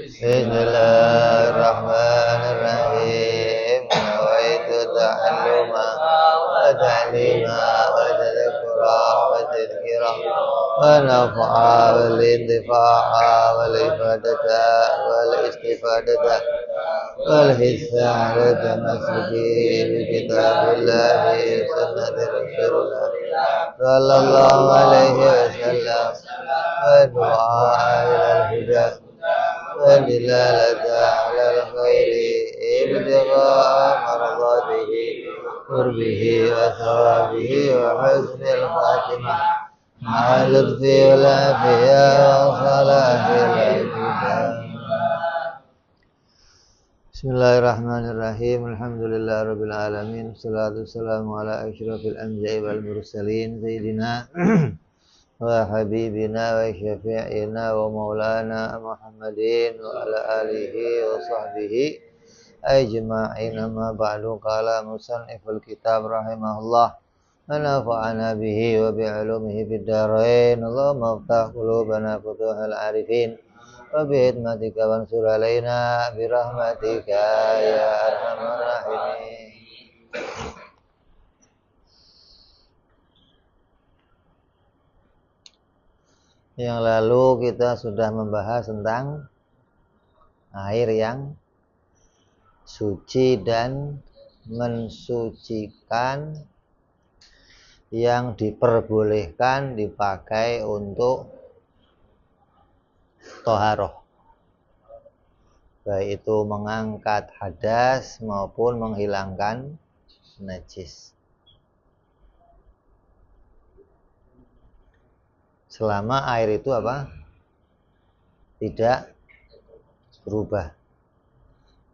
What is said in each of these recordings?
Bismillahirrahmanirrahim. Nawaitu ta'alluma wa ta'lima wa tadhkura wa tadhkira wa naf'a wal intifa'a wal ifadata wal istifadata wal hissa ala tamassuki bi kitabillahi sunnati rasulullah sallallahu alaihi wasallam wa du'a ilal huda wa dilalata ala al-khairi ibtigha'a mardatihi qurbihi wa thawabihi wa husnil khatimah ma'a lutfi wal afiyah wa salahil ibadah. Bismillahirrahmanirrahim. Alhamdulillahirabbil alamin. Wassalatu wassalamu ala asyrafil anbiya'i wal mursalin sayyidina wa habibina wa syafi'ina wa maulana Muhammadin wa ala alihi wa sahbihi ajma'in. Amma ba'du. Qala musanniful kitab rahimahullah wa nafa'ana bihi wa bi'ulumihi fid dharain. Allahumma iftah qulubana futuhal arifin wa bihidmatika wansur alaina birahmatika ya arhamar rahimin. Yang lalu kita sudah membahas tentang air yang suci dan mensucikan yang diperbolehkan dipakai untuk toharoh, baik itu mengangkat hadas maupun menghilangkan najis, selama air itu apa? Tidak berubah,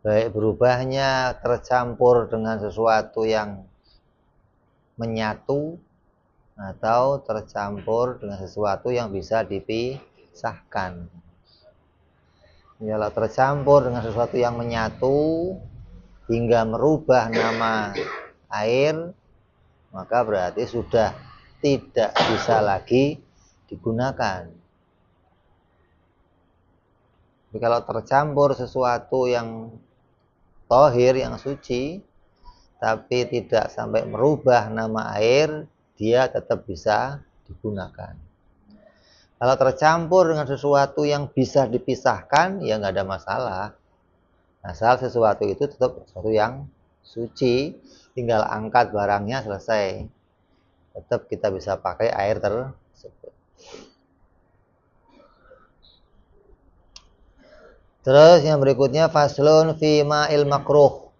baik berubahnya tercampur dengan sesuatu yang menyatu atau tercampur dengan sesuatu yang bisa dipisahkan. Kalau tercampur dengan sesuatu yang menyatu hingga merubah nama air, maka berarti sudah tidak bisa lagi digunakan. Tapi kalau tercampur sesuatu yang tohir, yang suci, tapi tidak sampai merubah nama air, dia tetap bisa digunakan. Kalau tercampur dengan sesuatu yang bisa dipisahkan, ya nggak ada masalah. Asal sesuatu itu tetap sesuatu yang suci, tinggal angkat barangnya selesai. Tetap kita bisa pakai air tersebut. Terus yang berikutnya faslun fi ma'il makruh.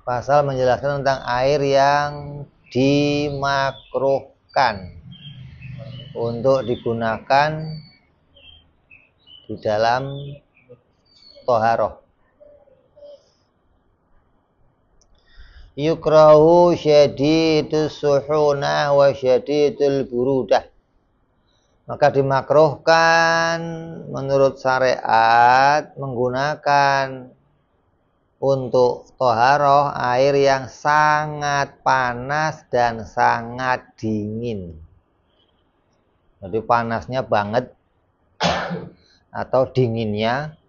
Pasal menjelaskan tentang air yang dimakruhkan untuk digunakan di dalam toharoh. Yukrahu syadidus suhunah wa syadidul burudah. Maka dimakruhkan menurut syariat menggunakan untuk toharoh air yang sangat panas dan sangat dingin. Jadi panasnya banget atau dinginnya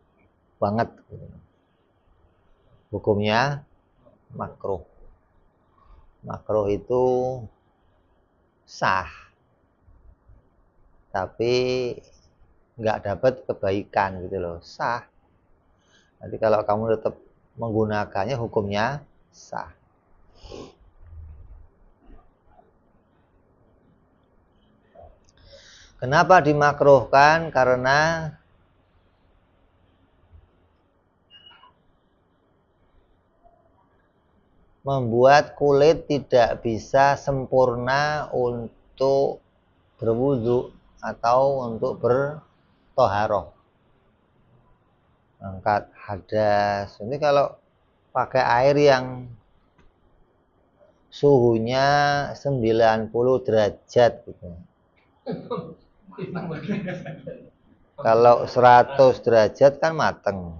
banget. Hukumnya makruh. Makruh itu sah, tapi nggak dapat kebaikan gitu loh. Sah. Jadi kalau kamu tetap menggunakannya hukumnya sah. Kenapa dimakruhkan? Karena membuat kulit tidak bisa sempurna untuk berwudu atau untuk bertoharoh, angkat hadas. Ini kalau pakai air yang suhunya 90 derajat gitu. Kalau 100 derajat kan mateng,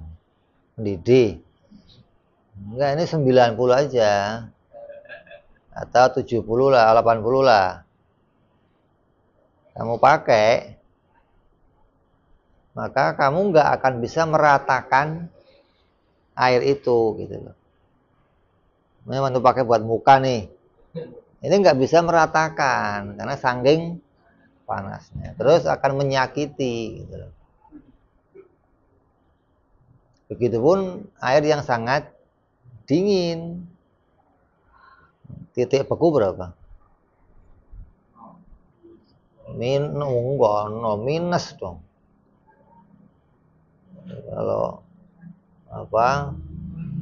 mendidih. Enggak, ini 90 aja. Atau 70 lah, 80 lah. Kamu pakai, maka kamu nggak akan bisa meratakan air itu gitu loh. Memang untuk pakai buat muka nih, ini nggak bisa meratakan karena saking panasnya, terus akan menyakiti gitu loh. Begitupun air yang sangat dingin, titik beku berapa? Minus dong. Kalau apa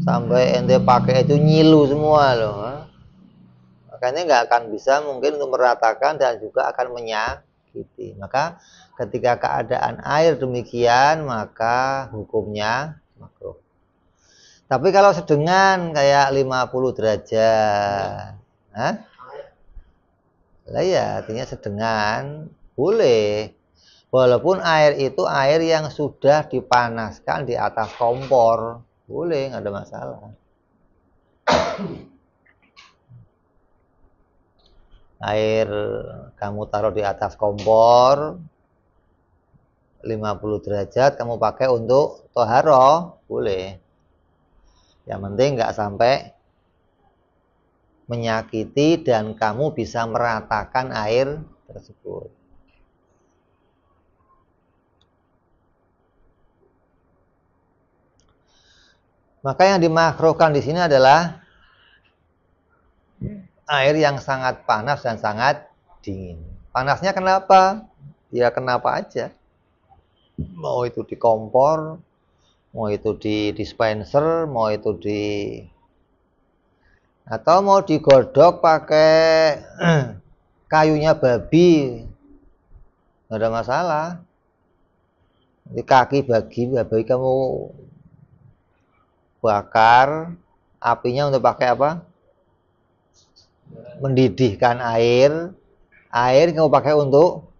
sampai ente pakai itu nyilu semua loh. Makanya nggak akan bisa mungkin untuk meratakan dan juga akan menyakiti. Maka ketika keadaan air demikian maka hukumnya makruh. Tapi kalau sedengan kayak 50 derajat, lah ya artinya sedengan boleh. Walaupun air itu air yang sudah dipanaskan di atas kompor, boleh, nggak ada masalah. Air kamu taruh di atas kompor 50 derajat kamu pakai untuk toharoh, boleh. Yang penting nggak sampai menyakiti dan kamu bisa meratakan air tersebut. Maka yang dimakruhkan di sini adalah air yang sangat panas dan sangat dingin. Panasnya kenapa? Ya kenapa aja. Mau itu di kompor, mau itu di dispenser, mau itu di atau mau digodok pakai kayunya babi, nggak ada masalah. Di kaki babi kamu bakar, apinya untuk pakai apa? Mendidihkan air. Air kamu pakai untuk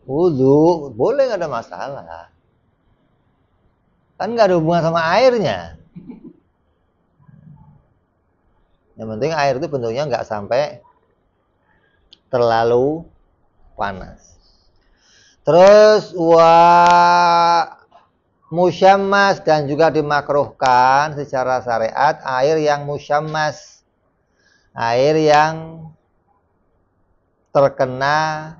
wudu, boleh, nggak ada masalah. Kan nggak ada hubungan sama airnya. Yang penting air itu bentuknya nggak sampai terlalu panas. Terus musyammas dan juga dimakruhkan secara syariat air yang musyammas, air yang terkena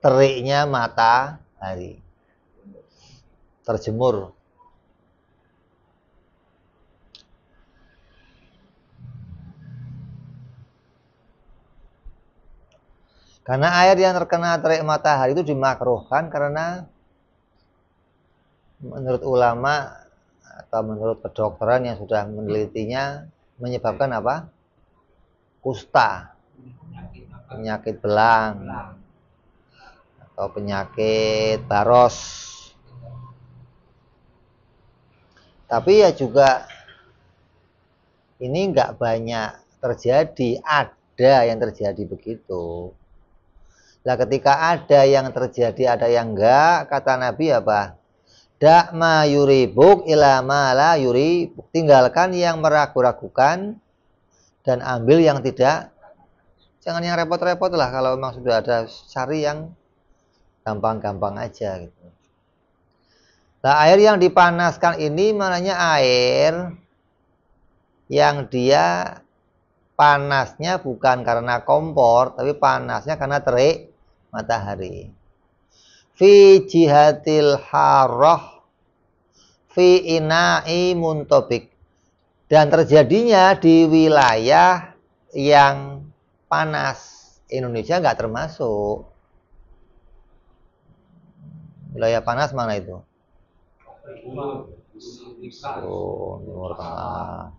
teriknya matahari, terjemur. Karena air yang terkena terik matahari itu dimakruhkan karena menurut ulama atau menurut kedokteran yang sudah menelitinya menyebabkan apa? Kusta, penyakit belang, atau penyakit baros. Tapi ya juga ini nggak banyak terjadi, ada yang terjadi begitu. Nah ketika ada yang terjadi, ada yang enggak, kata Nabi apa? Da' ma yuribuk ila ma la yuribuk. Tinggalkan yang meragu-ragukan dan ambil yang tidak. Jangan yang repot-repot lah, kalau memang sudah ada, cari yang gampang-gampang aja gitu. Nah air yang dipanaskan ini maknanya air yang dia panasnya bukan karena kompor, tapi panasnya karena terik matahari. Fi jihatil harrah fi ina'i muntobik. Dan terjadinya di wilayah yang panas. Indonesia nggak termasuk. Wilayah panas mana itu? Oh, Timur Tengah,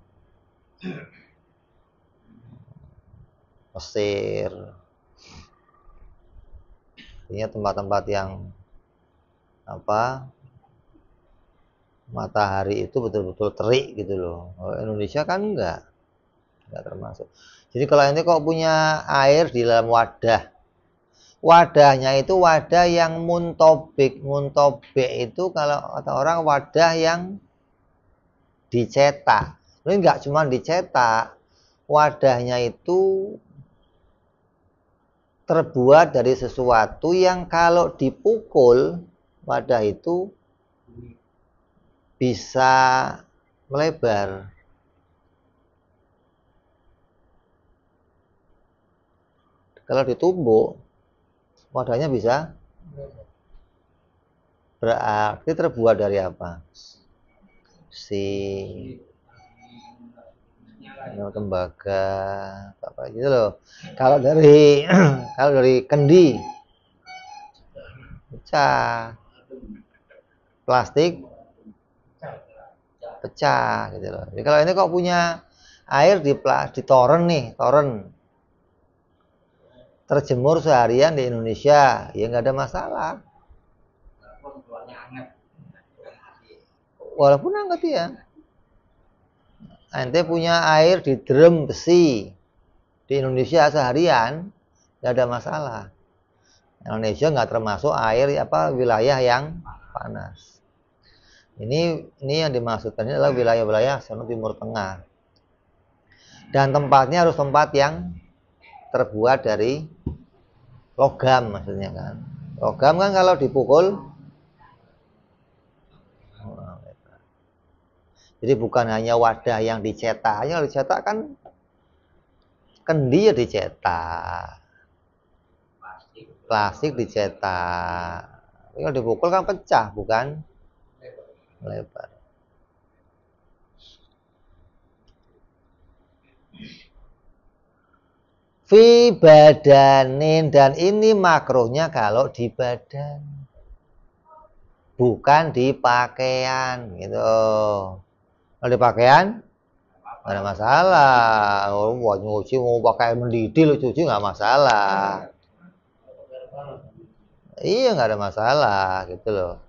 Mesir. Ini tempat-tempat yang apa? Matahari itu betul-betul terik gitu loh. Indonesia kan enggak termasuk. Jadi kalau ini kok punya air di dalam wadah, wadahnya itu wadah yang muntobik. Muntobik itu kalau kata orang wadah yang dicetak. Ini enggak cuma dicetak, wadahnya itu terbuat dari sesuatu yang kalau dipukul wadah itu bisa melebar. Kalau ditumbuk, wadahnya bisa. Berarti terbuat dari apa? Tembaga, apa gitu loh. Kalau dari kendi, pecah. Plastik, pecah gitu loh. Jadi kalau ini kok punya air di toren nih, toren. Terjemur seharian di Indonesia, ya nggak ada masalah. Walaupun hangat ya. Ente punya air di drum besi di Indonesia seharian, nggak ada masalah. Indonesia nggak termasuk air wilayah yang panas. Ini yang dimaksudkan ini adalah wilayah-wilayah Timur Tengah. Dan tempatnya harus tempat yang terbuat dari logam maksudnya kan. Logam kan kalau dipukul, jadi bukan hanya wadah yang dicetak, yang dicetak kan kendi ya dicetak, plastik dicetak. Kalau dipukul kan pecah, bukan melebar. Fi badanin, dan ini makruhnya kalau di badan, bukan di pakaian gitu. Kalau di pakaian nggak ada masalah. Mau nyuci mau pakai mendidih lo cuci nggak masalah. Iya nggak ada masalah gitu loh.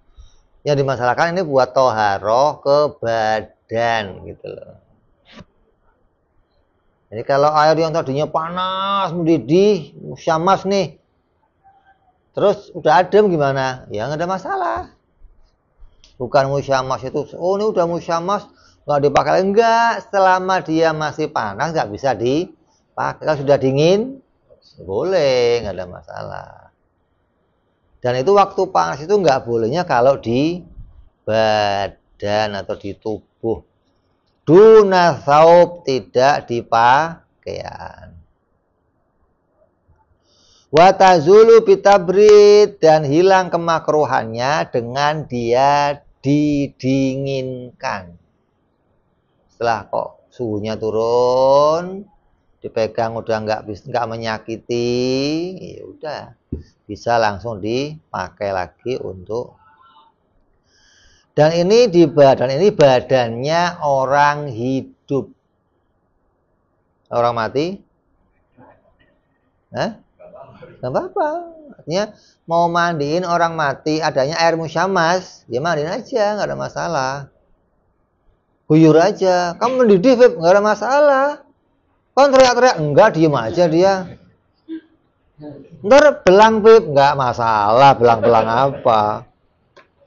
Yang dimasalahkan ini buat toharoh ke badan gitu loh. Jadi kalau air yang tadinya panas, mendidih, musyamas nih, terus udah adem gimana? Ya nggak ada masalah. Bukan musyamas itu, oh ini udah musyamas, nggak dipakai, enggak. Selama dia masih panas nggak bisa dipakai. Kalau sudah dingin, boleh, nggak ada masalah. Dan itu waktu panas itu nggak bolehnya kalau di badan atau di tubuh. Duna saub, tidak di pakaian. Watazulu bitabrid, dan hilang kemakruhannya dengan dia didinginkan. Setelah kok suhunya turun, dipegang udah nggak menyakiti, ya udah bisa langsung dipakai lagi untuk. Dan ini badannya orang hidup. Orang mati? Hah? Gak apa-apa. Artinya mau mandiin orang mati, adanya air musyamas, ya mandiin aja, nggak ada masalah. Guyur aja. Kamu mendidih, Feb, nggak ada masalah. Kan teriak-teriak, enggak, diem aja dia. Ntar belang, Feb, nggak masalah. Belang-belang apa?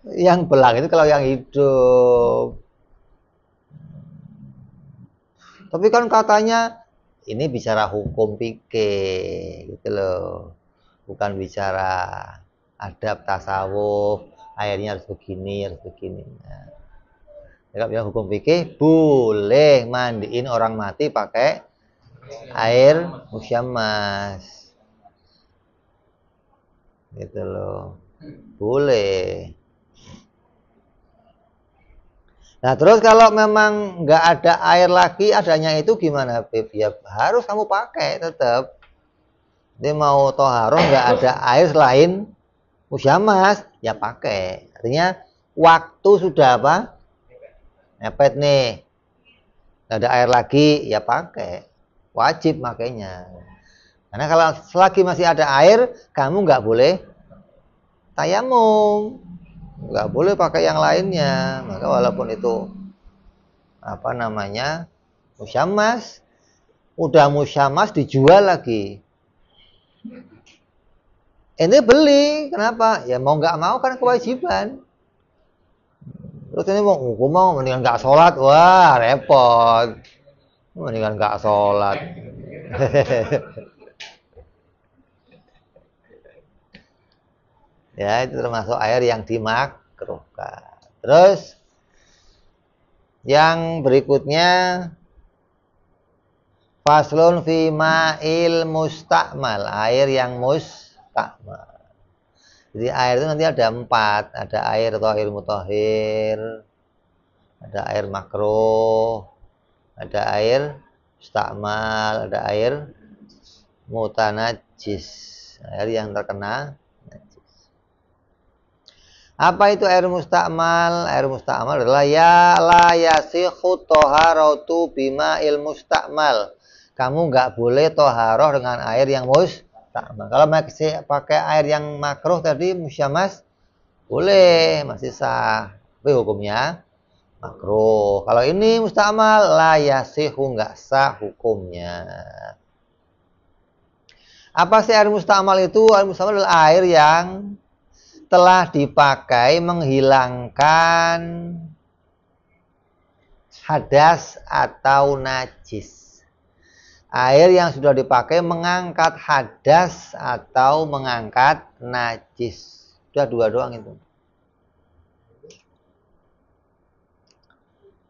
Yang belang itu kalau yang hidup. Tapi kan katanya ini bicara hukum fikih gitu loh. Bukan bicara adab tasawuf, airnya harus begini, harus begini. Nah, kalau bilang hukum fikih, boleh mandiin orang mati pakai air musyamas. Gitu loh. Boleh. Nah terus kalau memang nggak ada air lagi, adanya itu gimana, Beb? Ya harus kamu pakai tetap. Dia mau toharoh nggak ada air selain musyamas, ya pakai. Artinya waktu sudah apa? Mepet nih, nggak ada air lagi, ya pakai. Wajib makainya. Karena kalau selagi masih ada air, kamu nggak boleh tayamum. Nggak boleh pakai yang lainnya. Maka walaupun itu musyamas, udah musyamas dijual lagi, ini beli, kenapa? Ya mau nggak mau kan kewajiban. Terus ini mau mendingan nggak sholat, wah repot. Mendingan nggak sholat. Ya, itu termasuk air yang dimakruhkan. Terus yang berikutnya faslun fi ma'il mustakmal, air yang mustakmal. Jadi air itu nanti ada 4, ada air thahir mutahhir, ada air makruh, ada air mustakmal, ada air mutanajjis, air yang terkena najis. Apa itu air mustakmal? Air mustakmal adalah ya la yasihu toharatu bima'il mustakmal. Kamu nggak boleh toharoh dengan air yang mustakmal. Kalau masih pakai air yang makruh tadi musyamas, boleh, masih sah. Tapi hukumnya makruh. Kalau ini mustakmal, la yasihu, nggak sah hukumnya. Apa sih air mustakmal itu? Air mustakmal adalah air yang telah dipakai menghilangkan hadas atau najis. Air yang sudah dipakai mengangkat hadas atau mengangkat najis. Sudah 2 doang itu.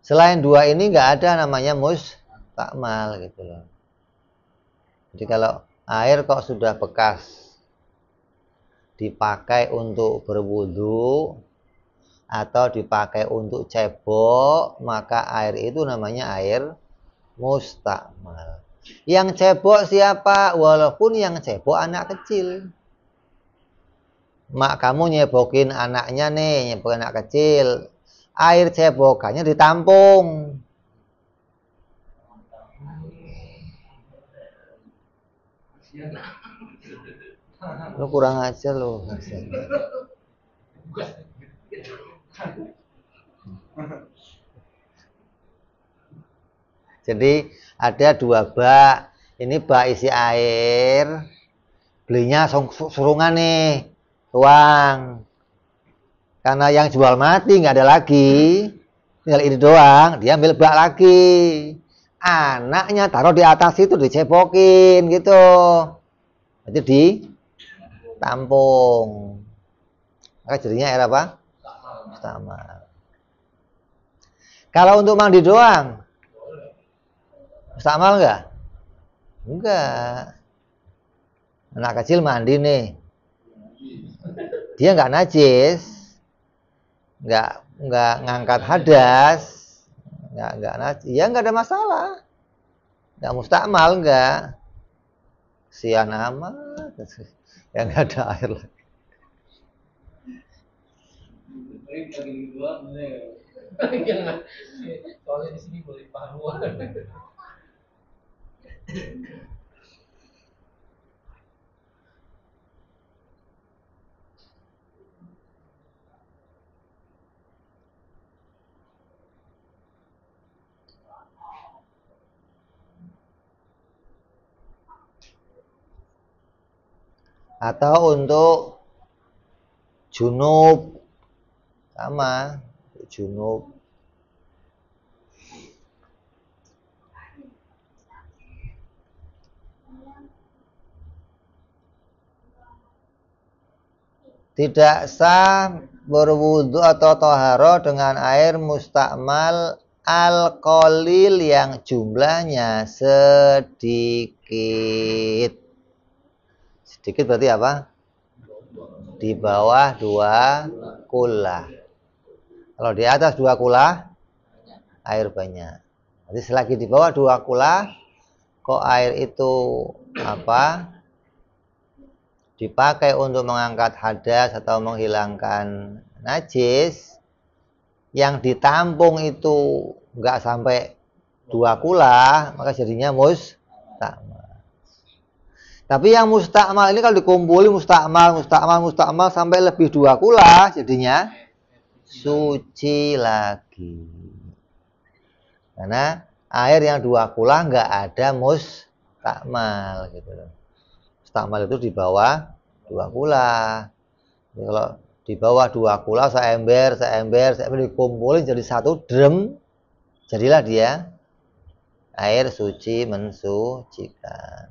Selain 2 ini nggak ada namanya mustakmal gitu loh. Jadi kalau air kok sudah bekas dipakai untuk berwudu atau dipakai untuk cebok, maka air itu namanya air mustakmal. Yang cebok siapa? Walaupun yang cebok anak kecil. Mak kamu nyebokin anaknya nih, nyebokin anak kecil. Air cebokannya ditampung. Lu kurang ajar lu. Jadi ada 2 bak. Ini bak isi air. Belinya surungan nih. Tuang. Karena yang jual mati nggak ada lagi. Tinggal ini doang. Dia ambil bak lagi. Anaknya taruh di atas itu dicebokin gitu. Nanti ditampung. Maka jadinya air apa? Mustakmal. Kalau untuk mandi doang, mustakmal enggak? Enggak. Anak kecil mandi nih. Dia enggak najis. Enggak ngangkat hadas. Enggak najis. Ya enggak ada masalah. Enggak mustakmal enggak. Sian amat. Ya enggak ada air lagi. Soalnya di sini boleh paham. Atau untuk junub. Sama. Junub. Tidak sah berwudu atau toharo dengan air mustakmal al-qalil yang jumlahnya sedikit. Sedikit berarti apa? Di bawah 2 kulah. Kalau di atas 2 kulah, air banyak. Jadi selagi di bawah 2 kulah, kok air itu apa? Dipakai untuk mengangkat hadas atau menghilangkan najis, yang ditampung itu nggak sampai 2 kulah, maka jadinya mustakmal. Tapi yang mustakmal ini kalau dikumpulin mustakmal sampai lebih 2 kulah, jadinya suci lagi. Karena air yang 2 kulah nggak ada mustakmal gitu loh. Mustakmal itu di bawah 2 kulah. Jadi kalau di bawah 2 kulah seember dikumpulin jadi 1 drum, jadilah dia air suci mensucikan.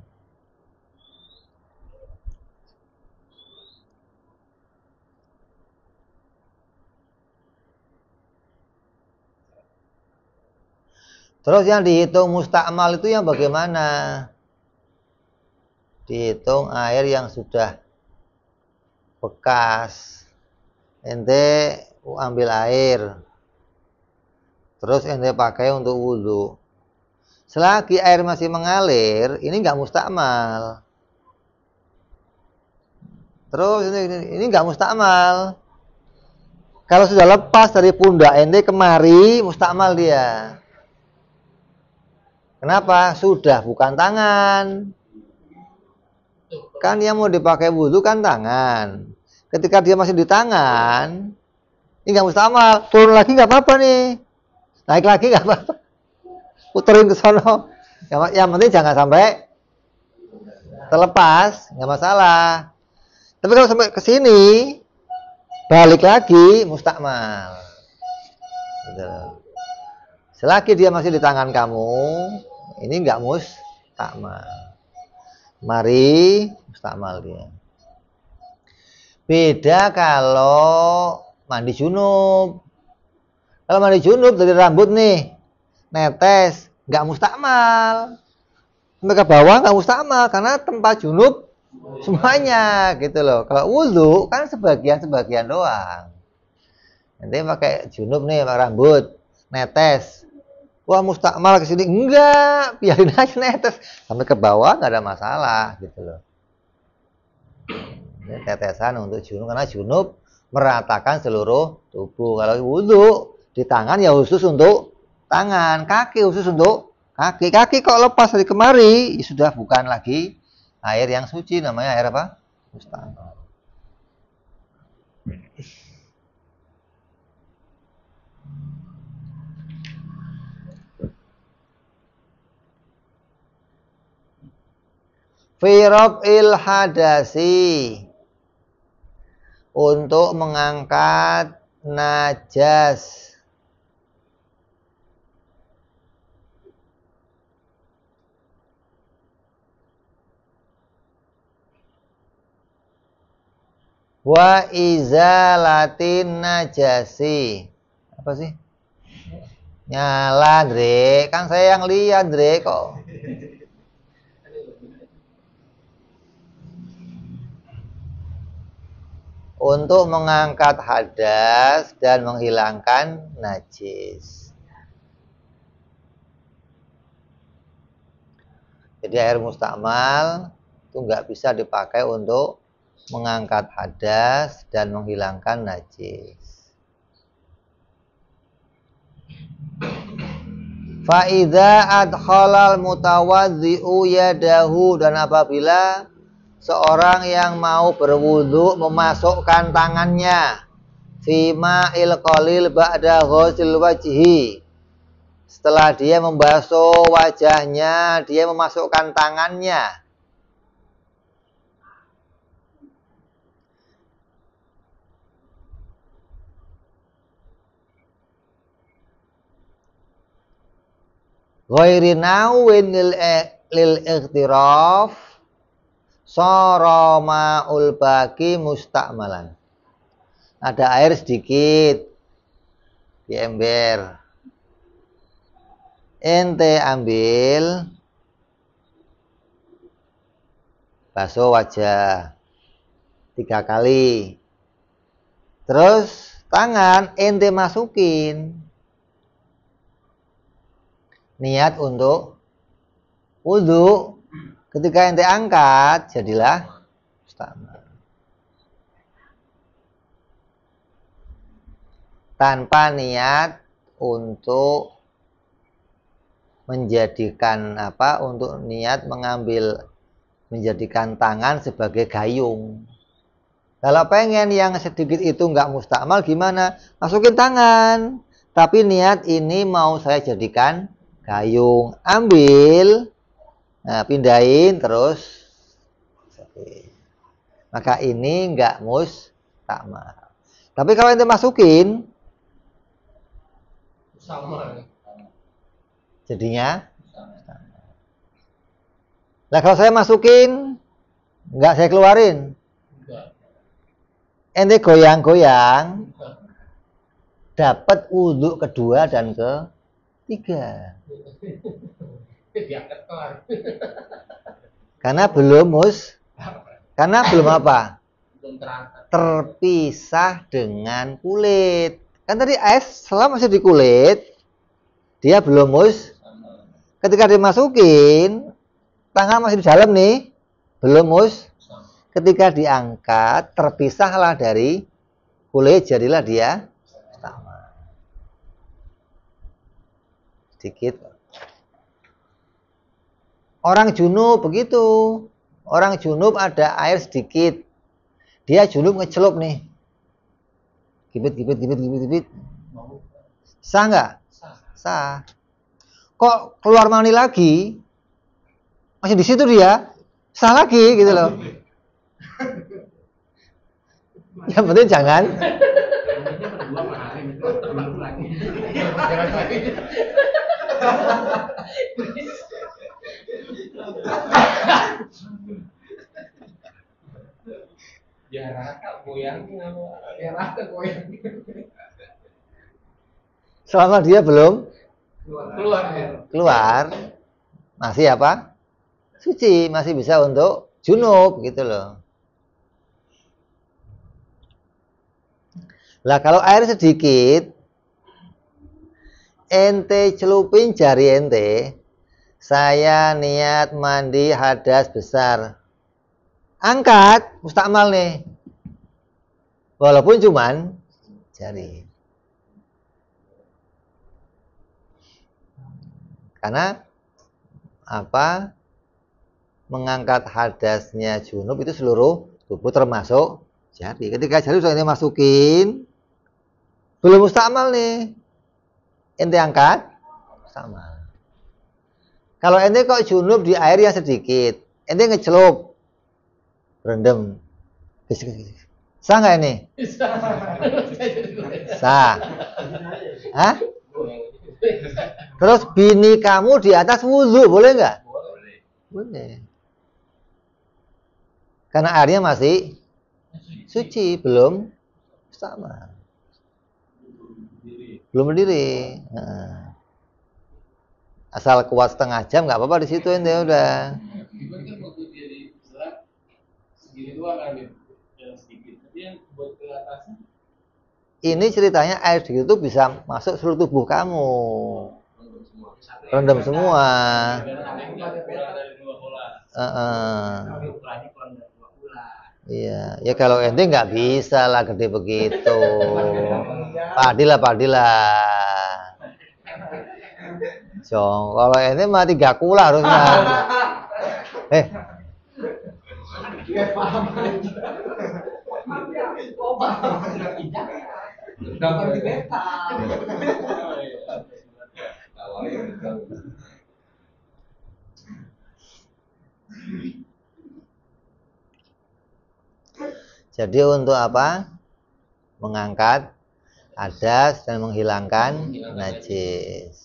Terus yang dihitung mustakmal itu yang bagaimana? Dihitung air yang sudah bekas. Ente ambil air, terus ente pakai untuk wudhu. Selagi air masih mengalir, ini nggak mustakmal. Terus ini nggak mustakmal. Kalau sudah lepas dari pundak ente kemari, mustakmal dia. Kenapa? Sudah bukan tangan. Kan yang mau dipakai wudhu kan tangan. Ketika dia masih di tangan, ini nggak mustakmal. Turun lagi nggak apa-apa nih. Naik lagi nggak apa-apa. Puterin ke sono. Yang penting jangan sampai terlepas, nggak masalah. Tapi kalau sampai ke sini, balik lagi mustakmal. Gitu. Selagi dia masih di tangan kamu, ini nggak mustakmal. Mari mustakmal dia. Beda kalau mandi junub. Kalau mandi junub dari rambut nih, netes, nggak mustakmal. Sampai ke bawah nggak mustakmal karena tempat junub semuanya gitu loh. Kalau wudhu kan sebagian doang. Nanti pakai junub nih, pakai rambut, netes. Wah mustakmal ke sini enggak, biarin aja netes sampai ke bawah nggak ada masalah gitu loh. Ini tetesan untuk junub karena junub meratakan seluruh tubuh. Kalau wudhu di tangan ya khusus untuk tangan, kaki khusus untuk kaki. Kaki kok lepas dari kemari ya sudah bukan lagi air yang suci, namanya air apa? Mustakmal. Fi raf'il hadasi, untuk mengangkat najas. Wa izalatin najasi. Apa sih? Nyala, Dre. Kan saya yang lihat, Dre, kok. Untuk mengangkat hadas dan menghilangkan najis. Jadi air mustakmal itu nggak bisa dipakai untuk mengangkat hadas dan menghilangkan najis. Fa'idha adkhalal mutawadhi'u yadahu, dan apabila seorang yang mau berwudu memasukkan tangannya fima qalil ba'da ghusl wajhi, setelah dia membasuh wajahnya dia memasukkan tangannya. Ghairi nawin lil ikhtiraf sara ma'ul baqi mustakmalan. Ada air sedikit di ember. Ente ambil, basuh wajah 3 kali. Terus tangan ente masukin. Niat untuk wudu. Ketika ente angkat, jadilah mustakmal. Tanpa niat untuk menjadikan apa? Untuk niat menjadikan tangan sebagai gayung. Kalau pengen yang sedikit itu nggak mustakmal, gimana? Masukin tangan. Tapi niat ini mau saya jadikan gayung. Ambil. Nah, pindahin terus. Maka ini enggak mustakmal. Tapi kalau ente masukin, sama. jadinya. Nah, kalau saya masukin, enggak saya keluarin. Ente goyang-goyang, dapat wudhu kedua dan ketiga. 3. Diangkat kelar. Karena belum apa? Belum terangkat. Terpisah dengan kulit. Kan tadi air selama masih di kulit, dia belum ketika dimasukin, tangan masih di dalam nih, belum ketika diangkat, terpisahlah dari kulit, jadilah dia sama. Sedikit. Orang junub begitu. Orang junub ada air sedikit. Dia junub ngecelup nih. Gibit. Sah nggak? Sah. Kok keluar mani lagi? Masih di situ dia. Sah lagi gitu loh. Yang penting jangan. Selama dia belum keluar, masih apa? Suci, masih bisa untuk junub gitu loh. Lah kalau air sedikit, ente celupin jari ente, saya niat mandi hadas besar. Angkat, mustakmal nih. Walaupun cuman jari. Karena apa? Mengangkat hadasnya junub itu seluruh tubuh termasuk jari. Ketika jari sudah dimasukin, belum mustakmal nih. Ente angkat, mustakmal. Kalau ente kok junub di air yang sedikit, ente ngecelup, rendem. Sah nggak ini? Sah. Hah? Terus bini kamu di atas wudhu, boleh nggak? Boleh. Karena airnya masih suci, belum sama. Belum berdiri. Nah. Asal kuat setengah jam nggak apa-apa di situ ente udah. Ini ceritanya air sedikit itu bisa masuk seluruh tubuh kamu. Rendam semua. Iya, ya kalau ente nggak bisa lah gede begitu. Padilah. Jong, kalau ente mah 3 kula harusnya. Jadi untuk apa? Mengangkat hadas dan menghilangkan najis.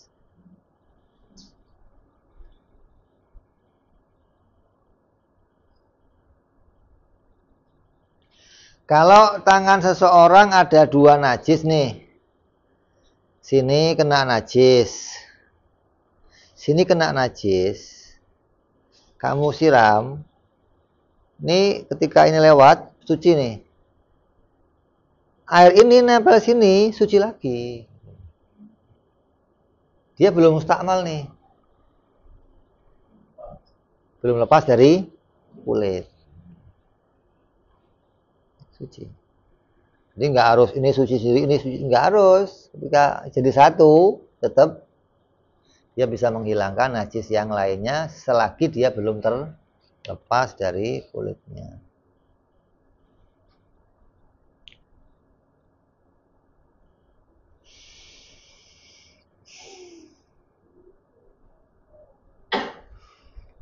Kalau tangan seseorang ada 2 najis nih. Sini kena najis. Sini kena najis. Kamu siram. Nih ketika ini lewat, suci nih. Air ini nempel sini, suci lagi. Dia belum mustakmal nih. Belum lepas dari kulit. Suci. Jadi nggak harus ini suci sendiri, ini suci, nggak harus. Ketika jadi satu, tetap dia bisa menghilangkan najis yang lainnya selagi dia belum terlepas dari kulitnya.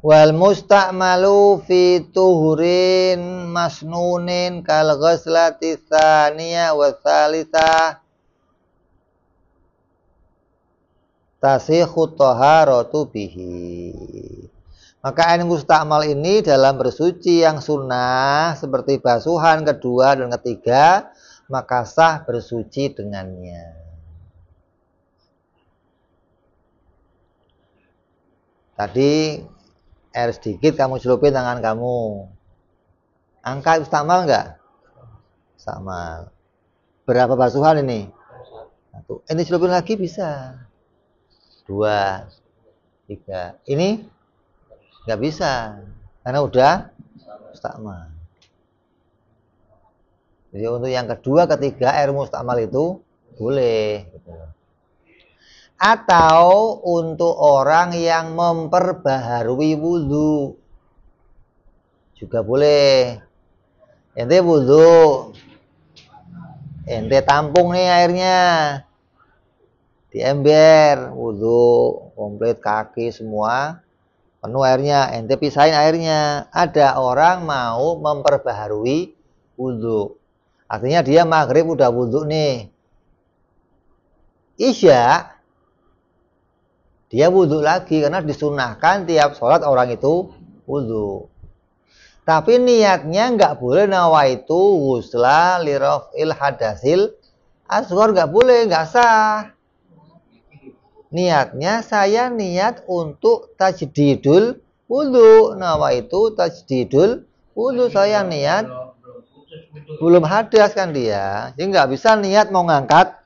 Wal musta'malu fi tuhurin masnunin kal ghuslati tsaniyah wa tsalitsah tasihhu taharatu bihi. Maka air musta'mal ini dalam bersuci yang sunnah seperti basuhan kedua dan ketiga, maka sah bersuci dengannya. Tadi air sedikit kamu celupin tangan kamu. Angka istamal enggak? Istamal. Berapa basuhan ini? 1. Ini celupin lagi bisa. 2, 3. Ini enggak bisa karena udah istamal. Jadi untuk yang kedua, ketiga air mustamal itu boleh. Atau untuk orang yang memperbaharui wudhu juga boleh. Ente wudhu, ente tampung nih airnya di ember, wudhu komplit kaki semua penuh airnya, ente pisahin airnya. Ada orang mau memperbaharui wudhu, artinya dia maghrib udah wudhu nih, isya dia wudhu lagi karena disunahkan tiap sholat orang itu wudhu. Tapi niatnya nggak boleh nawaitu ghusla lirafil hadasil asghar, nggak boleh, nggak sah. Niatnya saya niat untuk tajdidul wudhu, nawaitu tajdidul wudhu, saya niat belum hadas kan dia, jadi nggak bisa niat mau ngangkat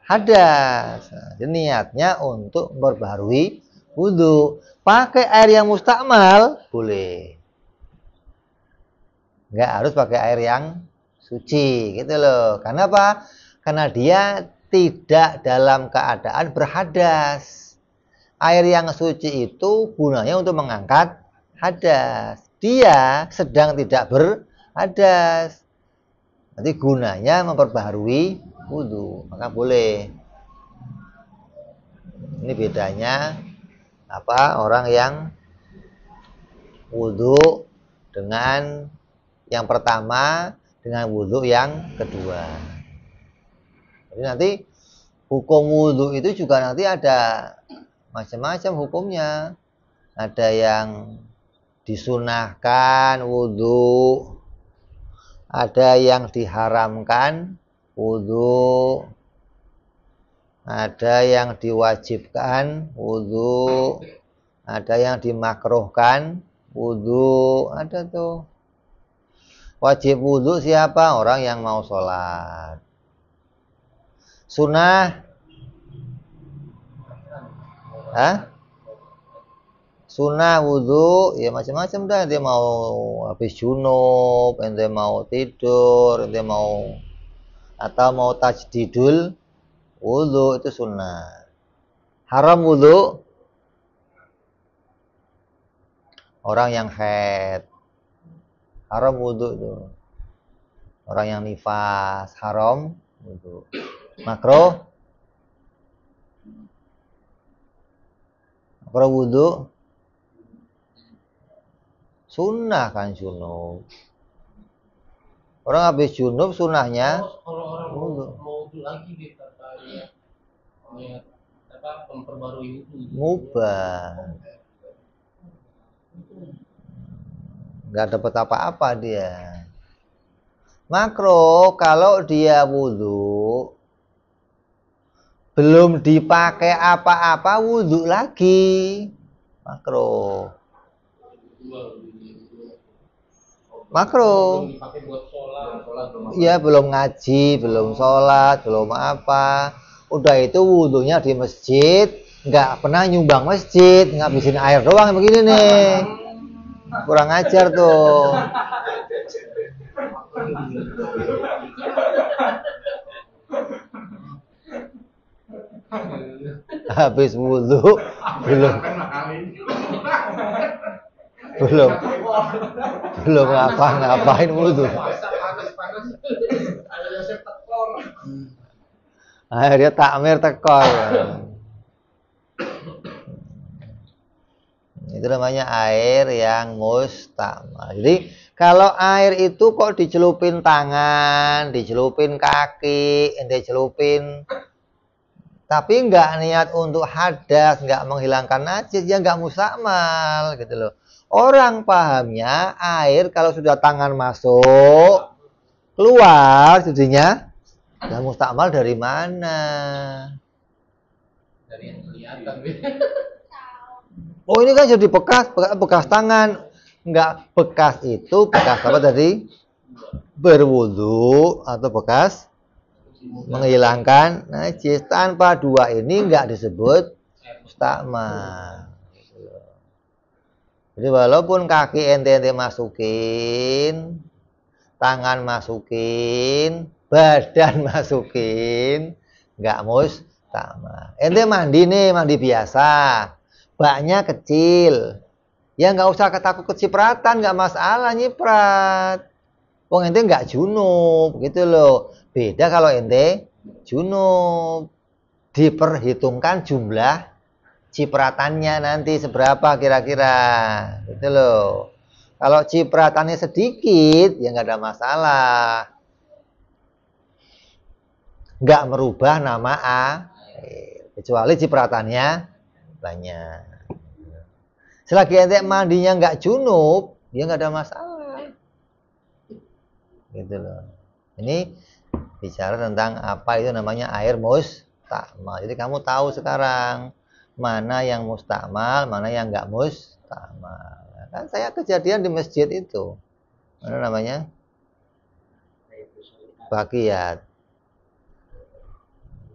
hadas. Jadi niatnya untuk memperbaharui wudhu. Pakai air yang mustakmal boleh, nggak harus pakai air yang suci gitu loh. Karena apa? Karena dia tidak dalam keadaan berhadas. Air yang suci itu gunanya untuk mengangkat hadas. Dia sedang tidak berhadas, nanti gunanya memperbaharui wudhu, maka boleh. Ini bedanya apa orang yang wudhu dengan yang pertama dengan wudhu yang kedua. Jadi nanti hukum wudhu itu juga nanti ada macam-macam hukumnya. Ada yang disunahkan wudhu, ada yang diharamkan wudhu, ada yang diwajibkan wudhu, ada yang dimakruhkan wudhu, ada tuh. Wajib wudhu siapa? Orang yang mau sholat. Sunnah, sunnah wudhu ya macam-macam dah. Ente mau habis junub, ente mau tidur, ente mau atau mau tajdidul wudhu, itu sunnah. Haram wudhu orang yang haid, haram wudhu itu. Orang yang nifas haram wudhu. Makruh wudhu sunnah kan junub. Orang habis junub sunnahnya kalau orang mau wudhu lagi gitu apa memperbarui wudhu mubah, nggak dapat apa-apa dia. Makruh kalau dia wudhu belum dipakai apa-apa wudhu lagi, makruh. Makruh. Iya, belum ngaji, belum sholat, belum apa. Udah itu wudhunya di masjid, nggak pernah nyumbang masjid, ngabisin air doang begini nih. Kurang ajar tuh. Habis wudhu belum ngapa-ngapain wudhu, akhirnya takmir tekor. Itu namanya air yang mustakmal. Jadi kalau air itu kok dicelupin tangan, dicelupin kaki, dicelupin, tapi nggak niat untuk hadas, nggak menghilangkan najis, ya nggak mustakmal gitu loh. Orang pahamnya air kalau sudah tangan masuk keluar jadinya ya mustakmal dari mana? Dari yang kelihatan. Oh ini kan jadi bekas tangan. Enggak, bekas itu bekas apa tadi? Berwudu atau bekas menghilangkan najis. Tanpa dua ini enggak disebut mustakmal. Jadi walaupun kaki ente masukin, tangan masukin, badan masukin, enggak mustakmal. Ente mandi nih, mandi biasa, baknya kecil, ya nggak usah takut kecipratan, nggak masalah nyiprat. Wong ente nggak junub, gitu loh. Beda kalau ente junub, diperhitungkan jumlah cipratannya nanti seberapa kira-kira, gitu loh. Kalau cipratannya sedikit, ya nggak ada masalah. Nggak merubah nama air, kecuali cipratannya banyak. Selagi ente mandinya nggak junub, ya nggak ada masalah. Gitu loh. Ini bicara tentang apa itu namanya air mustakmal. Jadi kamu tahu sekarang mana yang mustakmal, mana yang nggak mustakmal. Kan saya kejadian di masjid itu. Mana namanya? Bakiyat.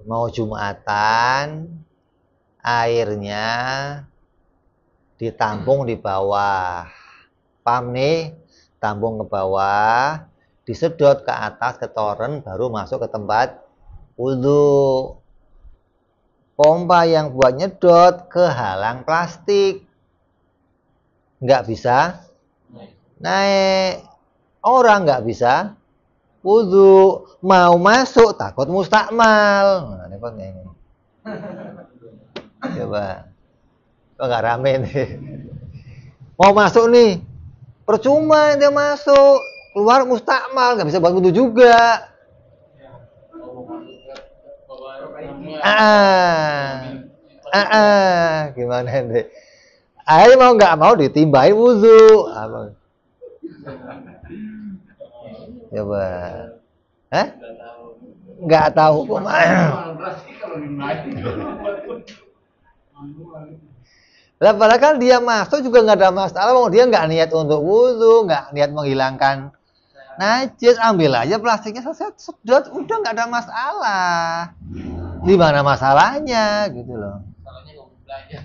Mau Jumatan, airnya ditampung di bawah. Paham nih? Tampung ke bawah, disedot ke atas ke toren, baru masuk ke tempat wudu. Pompa yang buat nyedot kehalang plastik, nggak bisa naik. Orang nggak bisa wudu, mau masuk takut mustakmal. Nah, repotnya ini. Coba, kok nggak rame nih? Mau masuk nih, percuma dia masuk, keluar mustakmal, nggak bisa buat wudu juga. Gimana nih? Air mau nggak mau ditimbahin wudu. Apa? Coba, hah? Nggak tahu hukum. Lah padahal kan dia masuk juga nggak ada masalah, dia nggak niat untuk wudu, nggak niat menghilangkan najis, ambil aja plastiknya, selesai sedot, udah nggak ada masalah. Di mana masalahnya gitu loh. Salahnya nggak belajar.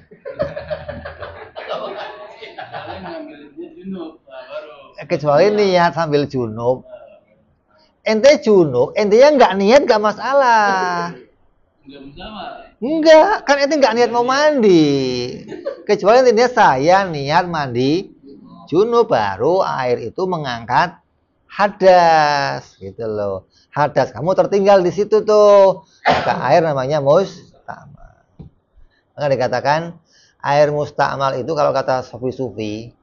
Kecuali niat sambil junub. Ente junub, ente yang nggak niat nggak masalah. Enggak, kan ente nggak niat mau mandi. Kecuali intinya saya niat mandi junub, baru air itu mengangkat hadas, gitu loh. Hadas kamu tertinggal di situ tuh. Maka air namanya mustakmal. Maka dikatakan air mustakmal itu kalau kata sufi-sufi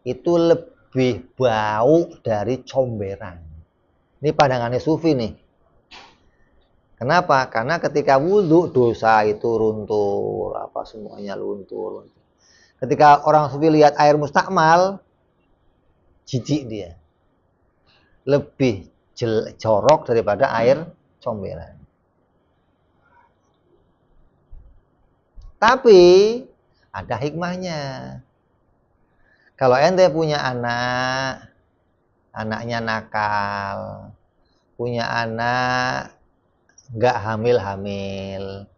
itu lebih bau dari comberan. Ini pandangannya sufi nih. Kenapa? Karena ketika wudhu dosa itu runtuh, apa semuanya luntur. Ketika orang sufi lihat air mustakmal, jijik dia. Lebih jorok daripada air comberan. Tapi ada hikmahnya. Kalau ente punya anak, anaknya nakal, punya anak nggak hamil-hamil,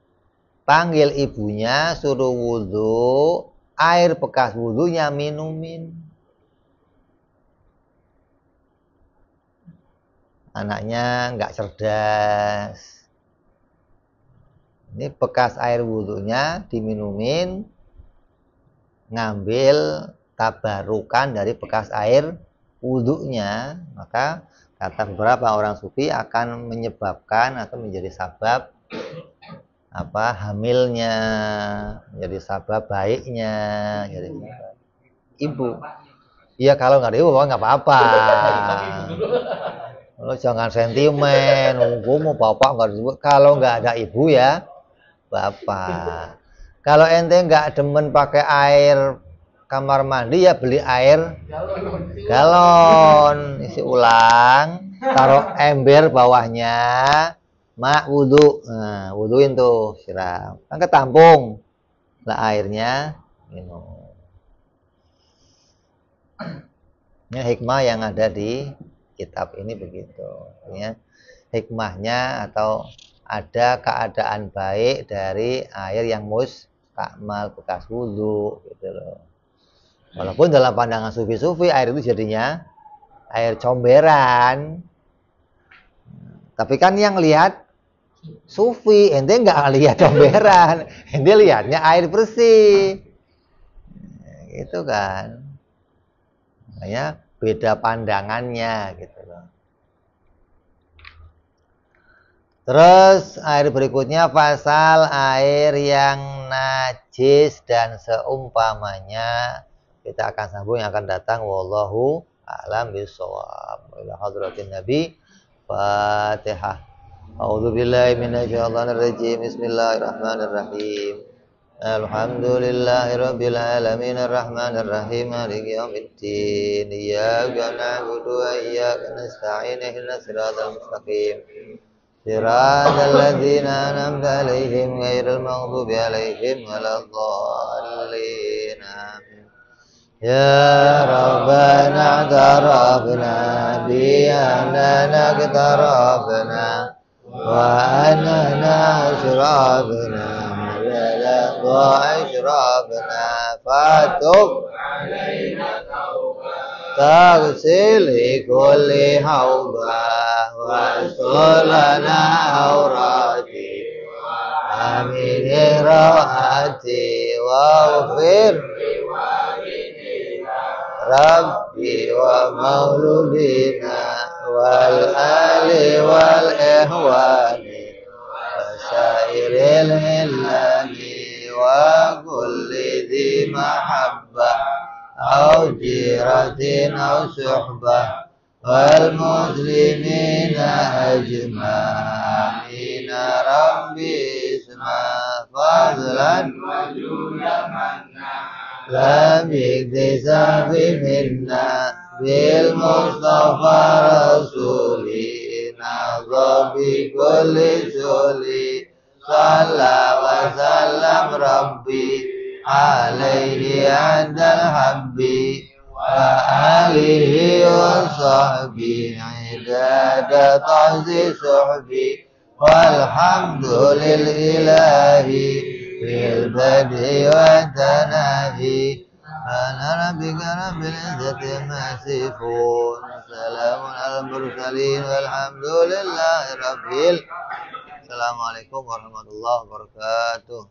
panggil ibunya, suruh wudhu, air bekas wudhunya minumin. Anaknya nggak cerdas, ini bekas air wudhunya diminumin, ngambil tabarukan dari bekas air wudhunya, maka kata beberapa orang sufi akan menyebabkan atau menjadi sabab apa hamilnya, menjadi sabab baiknya, jadi ibu. Iya kalau nggak ada ibu nggak apa-apa. Lo jangan sentimen, gue mau bapak nggak disebut. Kalau nggak ada ibu ya bapak. Kalau ente nggak demen pakai air kamar mandi ya beli air galon, isi ulang, taruh ember bawahnya, mak wudhu, nah, wudhuin tuh, siram, kan ketampung lah airnya, minum. Ini hikmah yang ada di kitab ini begitu. Ya. Hikmahnya atau ada keadaan baik dari air yang mustakmal bekas wudu gitu loh. Walaupun dalam pandangan sufi-sufi air itu jadinya air comberan. Tapi kan yang lihat sufi, ente nggak lihat comberan, ente lihatnya air bersih. Gitu kan. Makanya beda pandangannya gitu loh. Terus air berikutnya pasal air yang najis dan seumpamanya. Kita akan sambung yang akan datang. Wallahu a'lam bishawab. Ila hadratin Nabi. Fatihah. A'udzu billahi minasyaitonir rajim. Bismillahirrahmanirrahim. Alhamdulillahirabbil alamin arrahmanir rahim maliki yaumiddin. Iyyaka na'budu wa iyyaka nasta'in ihdinas siratal mustaqim. Siratal ladzina an'amta 'alaihim ghairil maghdubi 'alaihim waladdallin. Ya Rabbana tarafna bi annana tarafna wa annana ashrafna la ashrafna fatub alaina taghsil kulli hawba wa sulana awrati amin raati wa ufir Rabbi wa mauludina wal ali wal ihwani wasairil hillani wa kulli dhi mahabba au jiratin au suhbah wal muslimina ajma'ina Rabbi isma fadlan wa judamanna lam iktisafi minna bil mustafa rasuli nadha bi kulli suli salla wa sallam rabbi alaihi andal habbi wa alihi wa sahbihi idada ta'zi suhbi walhamdulillahi fil badi wa tanahi ana rabbika rabbil izzati amma yasifun salamun alal mursalin walhamdulillahi rabbil. Assalamualaikum warahmatullahi wabarakatuh.